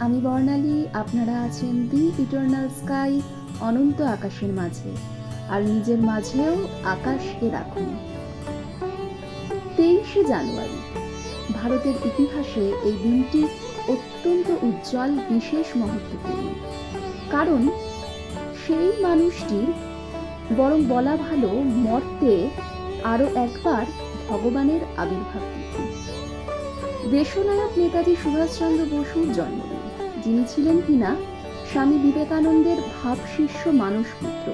আমি বর্ণালী। আপনারা আছেন দি ইটারনাল স্কাই, অনন্ত আকাশের মাঝে, আর নিজের মাঝেও আকাশকে রাখুন। 23শে জানুয়ারি ভারতের ইতিহাসে এই দিনটি অত্যন্ত উজ্জ্বল, বিশেষ মহত্বপূর্ণ। কারণ সেই মানুষটির, বরং বলা ভালো মর্তে আরো একবার ভগবানের আবির্ভাব তিথি। দেশনায়ক নেতাজি সুভাষচন্দ্র বসুর জন্মদিন, যিনি ছিলেন কিনা স্বামী বিবেকানন্দের ভাবশিষ্য মানসপুত্র।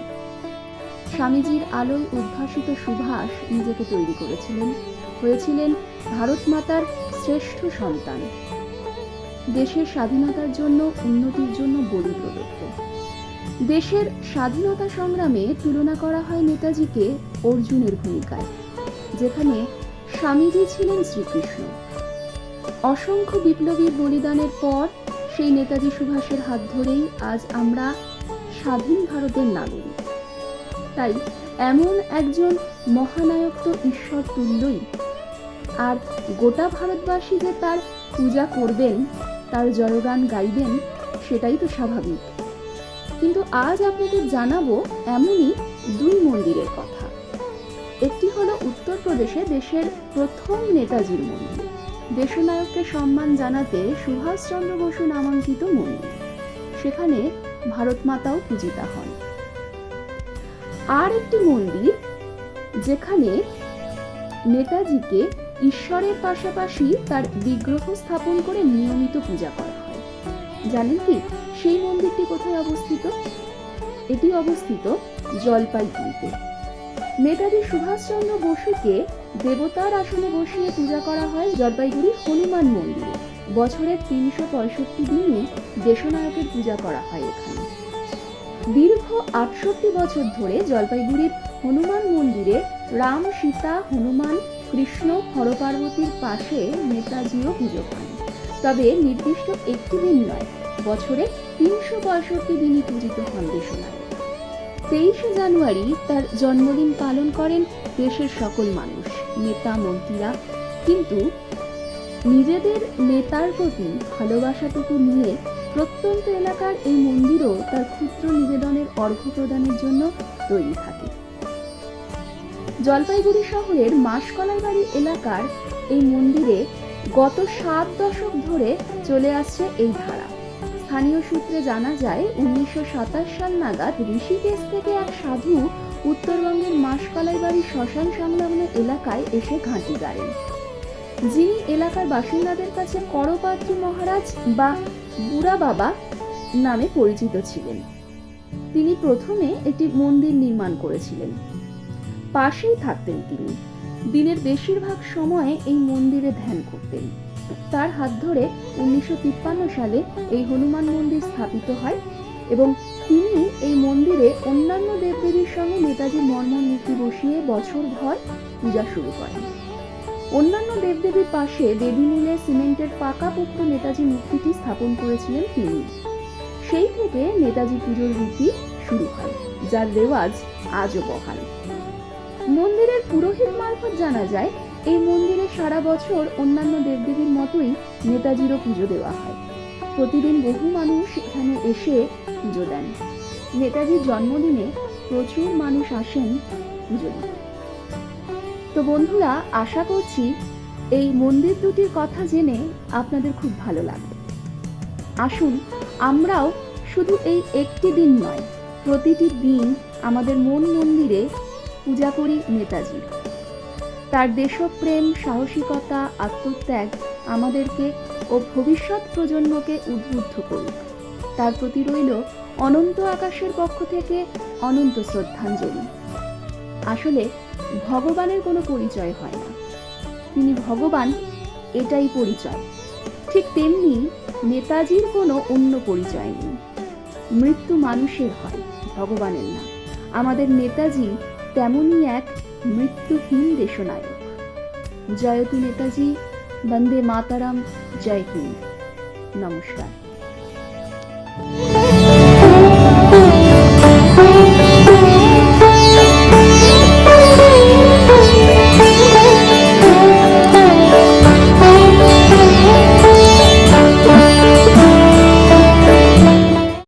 স্বামীজির আলোয় উদ্ভাসিত সুভাষ নিজেকে তৈরি করেছিলেন, হয়েছিলেন ভারত মাতার শ্রেষ্ঠ সন্তান। দেশের স্বাধীনতার জন্য, উন্নতির জন্য বলি প্রদত্ত। দেশের স্বাধীনতা সংগ্রামে তুলনা করা হয় নেতাজিকে অর্জুনের ভূমিকায়, যেখানে স্বামীজি ছিলেন শ্রীকৃষ্ণ। অসংখ্য বিপ্লবীর বলিদানের পর সেই নেতাজি সুভাষের হাত ধরেই আজ আমরা স্বাধীন ভারতের নাগরিক। তাই এমন একজন মহানায়ক তো ঈশ্বর তুল্যই, আর গোটা ভারতবাসী যে তার পূজা করবেন, তার জয়গান গাইবেন, সেটাই তো স্বাভাবিক। কিন্তু আজ আপনাদের জানাবো এমনই দুই মন্দিরের কথা। একটি হলো উত্তরপ্রদেশে দেশের প্রথম নেতাজির মন্দির, দেশনায়ককে সম্মান জানাতে সুভাষচন্দ্র বসু নামাঙ্কিত মন্দির। সেখানে ভারত মাতাও পূজিতা হন। আর একটি মন্দির যেখানে নেতাজিকে ঈশ্বরের পাশাপাশি তার বিগ্রহ স্থাপন করে নিয়মিত পূজা করা হয়। জানেন কি সেই মন্দিরটি কোথায় অবস্থিত? এটি অবস্থিত জলপাইগুড়িতে। নেতাজি সুভাষচন্দ্র বসুকে দেবতার আসনে বসিয়ে পূজা করা হয় জলপাইগুড়ির হনুমান মন্দিরে। বছরের 365 দিনই দেশনায়কের পূজা করা হয় এখানে। দীর্ঘ 68 বছর ধরে জলপাইগুড়ির হনুমান মন্দিরে রাম, সীতা, হনুমান, কৃষ্ণ, হরপার্বতীর পাশে নেতাজিও পুজো পান। তবে নির্দিষ্ট একটি দিন নয়, বছরে 365 দিনই পূজিত হন দেশনায়ক। 23শে জানুয়ারি তার জন্মদিন পালন করেন দেশের সকল মানুষ, নেতা মন্ত্রীরা। কিন্তু নিজেদের নেতার প্রতি ভালোবাসাটুকু নিয়ে প্রত্যন্ত এলাকার এই মন্দিরও তার ক্ষুদ্র নিবেদনের অর্ঘ্য প্রদানের জন্য তৈরি থাকে। জলপাইগুড়ি শহরের মাসকলাই বাড়ি এলাকার এই মন্দিরে গত 7 দশক ধরে চলে আসছে এই ধারা। স্থানীয় সূত্রে জানা যায় 1927 সাল নাগাদ ঋষিকেশ থেকে এক সাধু উত্তরবঙ্গের মাসকলাই বাড়ি শ্মশান সংলগ্ন এলাকায় এসে ঘাঁটি গাড়েন, যিনি এলাকার বাসিন্দাদের কাছে করপাত্রী মহারাজ বা বুড়া বাবা নামে পরিচিত ছিলেন। তিনি প্রথমে একটি মন্দির নির্মাণ করেছিলেন, পাশেই থাকতেন তিনি। দিনের বেশিরভাগ সময়ে এই মন্দিরে ধ্যান করতেন। তার হাত ধরে 1953 সালে এই হনুমান মন্দির স্থাপিত হয় এবং তিনি এই মন্দিরে অন্যান্য দেবদেবীর সঙ্গে নেতাজির মর্মর মূর্তি বসিয়ে বছরভর পূজা শুরু করেন। অন্যান্য দেবদেবীর পাশে দেবী মিলে সিমেন্টের পাকাপোক্ত নেতাজি মূর্তিটি স্থাপন করেছিলেন তিনি। সেই থেকে নেতাজি পুজোর রীতি শুরু হয়, যার রেওয়াজ আজও বহাল। মন্দিরের পুরোহিত মারফত জানা যায় এই মন্দিরে সারা বছর অন্যান্য দেবদেবীর মতোই নেতাজিরও পুজো দেওয়া হয়। প্রতিদিন বহু মানুষ এখানে এসে পুজো দেন। নেতাজির জন্মদিনে প্রচুর মানুষ আসেন পুজো দিতে। তো বন্ধুরা, আশা করছি এই মন্দির দুটির কথা জেনে আপনাদের খুব ভালো লাগবে। আসুন আমরাও শুধু এই একটি দিন নয়, প্রতিটি দিন আমাদের মন মন্দিরে পূজা করি নেতাজির। তার দেশপ্রেম, সাহসিকতা, আত্মত্যাগ আমাদেরকে ও ভবিষ্যৎ প্রজন্মকে উদ্বুদ্ধ করুক। তার প্রতি রইল অনন্ত আকাশের পক্ষ থেকে অনন্ত শ্রদ্ধাঞ্জলি। আসলে ভগবানের কোনো পরিচয় হয় না, তিনি ভগবান, এটাই পরিচয়। ঠিক তেমনি নেতাজির কোনো অন্য পরিচয় নেই। মৃত্যু মানুষের হয়, ভগবানের না। আমাদের নেতাজি তেমনই এক মৃত্যুহীন দেশনায়ক। জয়তু নেতাজি, বন্দে মাতারাম, জয় হিন্দ। নমস্কার।